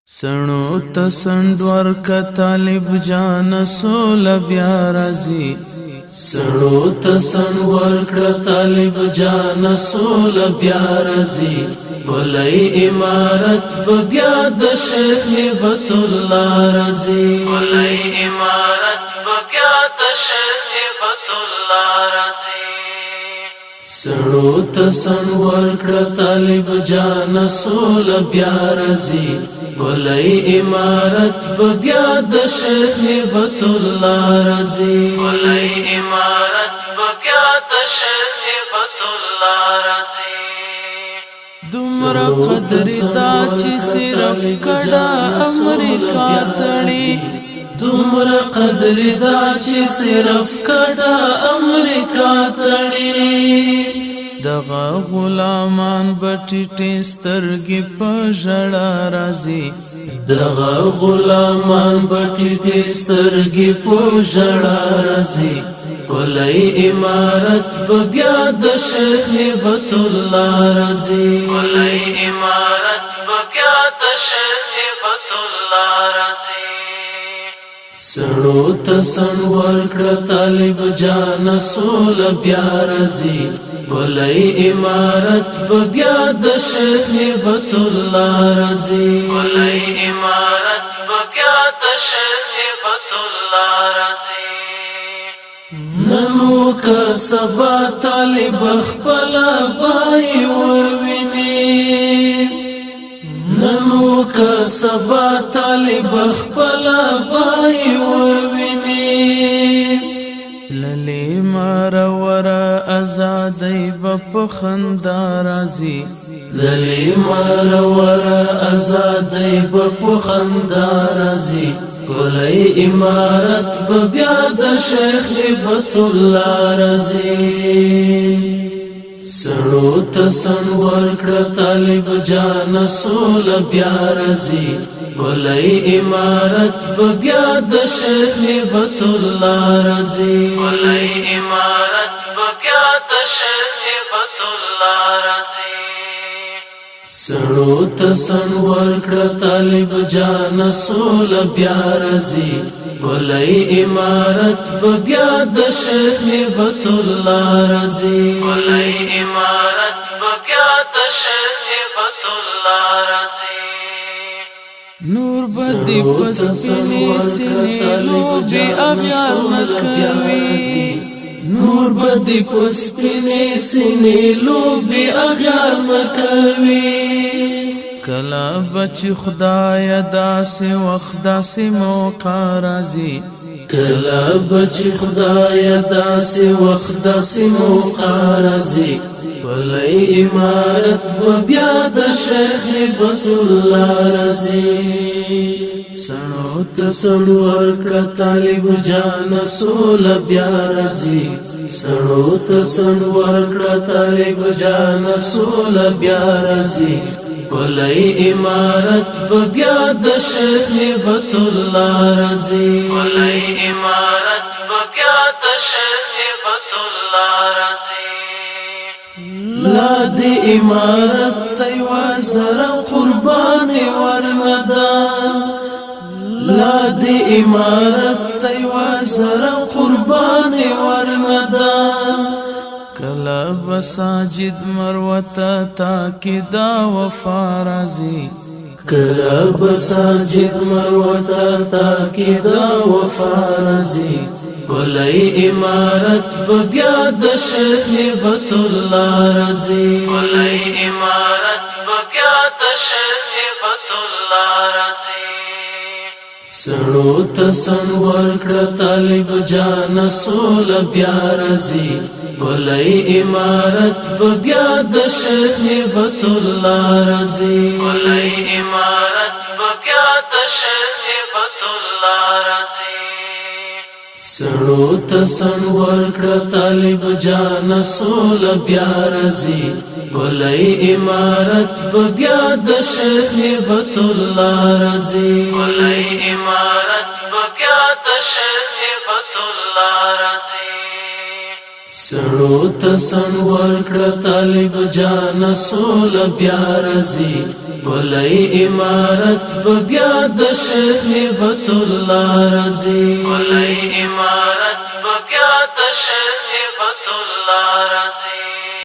سنو تسند ورک طالب جان سول بیا رازی سنو تسند ورک طالب جان سول بیا رازی ولای امارت بیا د شیخ هبت الله رازی ولای امارت بیا د شیخ هبت الله رازی سنو تسن ورکړه طالب جان سول بیا رازی ولای امارت بیا د شیخ هبت الله رازی ولای امارت بیا د شیخ هبت الله رازی دومره قدر دا چې صرف کډا امریکا تړي دومره قدر دا چې صرف کډا امریکا تړي دغه غلامان بټی سترګې په ژړا راځي دغه غلامان بټی سترګې په ژړا راځي ولای امارت بیا د شیخ هبت الله راځي ولای امارت بیا د شیخ هبت الله راځي سنو تسن ورکړه طالب جان سول بیا رازی ولای امارت بیا د شیخ هبت الله رازی ولای امارت بیا د شیخ هبت الله رازی ننو که سبا طالب خپل بای وویني ننو که سبا طالب خپل بای وویني للی مارور ازادی په خندا رازی للی مارور ازادی په خندا رازی ولای امارت بیا د شیخ هبت الله رازی سنو تسن ورکړه طالب جان سول بیا رازی ولای امارت بیا د شیخ هبت الله رازی ولای امارت بیا د شیخ هبت الله رازی سنو تسن ورکړه طالب جان سول بیا رازی ولای امارت بیا د شیخ هبت الله رازی ولای امارت بیا د شیخ هبت الله رازی نور بدی پسپینی سینیلو بی اغیار نکوی نور بدی پسپینی سینیلو بی اغیار نکوی کلا بچ خدای داسې وخت داسې موقع رازی کلا بچ خدای داسې وخت داسې موقع رازی ولای امارت بیا د شیخ هبت الله رازی سنو تسن ورکړه طالب جان سول بیا رازی سنو تسن ورکړه طالب جان سول بیا رازی ولای امارت بیا د شیخ هبت الله رازی ولای امارت بیا د شیخ هبت الله رازی لا دی امارت تیوا سر قربان ورندا لا دی امارت تیوا سر قربان ورندا کلا بساجد مروتا تاکدا وفا رازی کلا بساجد مروتا تاکدا وفا رازی ولای امارت بیا د شیخ هبت الله رازی ولای امارت بیا د شیخ هبت الله رازی سنو تسن ورکړه طالب جان سول بیا رازی ولای امارت بیا د شیخ هبت الله رازی ولای امارت بیا د شیخ هبت الله رازی سنو تسن ورکړه طالب جان سول بیا رازی ولای امارت بیا د شیخ هبت الله رازی ولای امارت بیا د شیخ هبت الله رازی سړو ته سن ورکړه طالب جان سول بیا رزي ولای امارت بیا د شیخ هبت الله رزي ولای امارت بیا د شیخ هبت الله رزي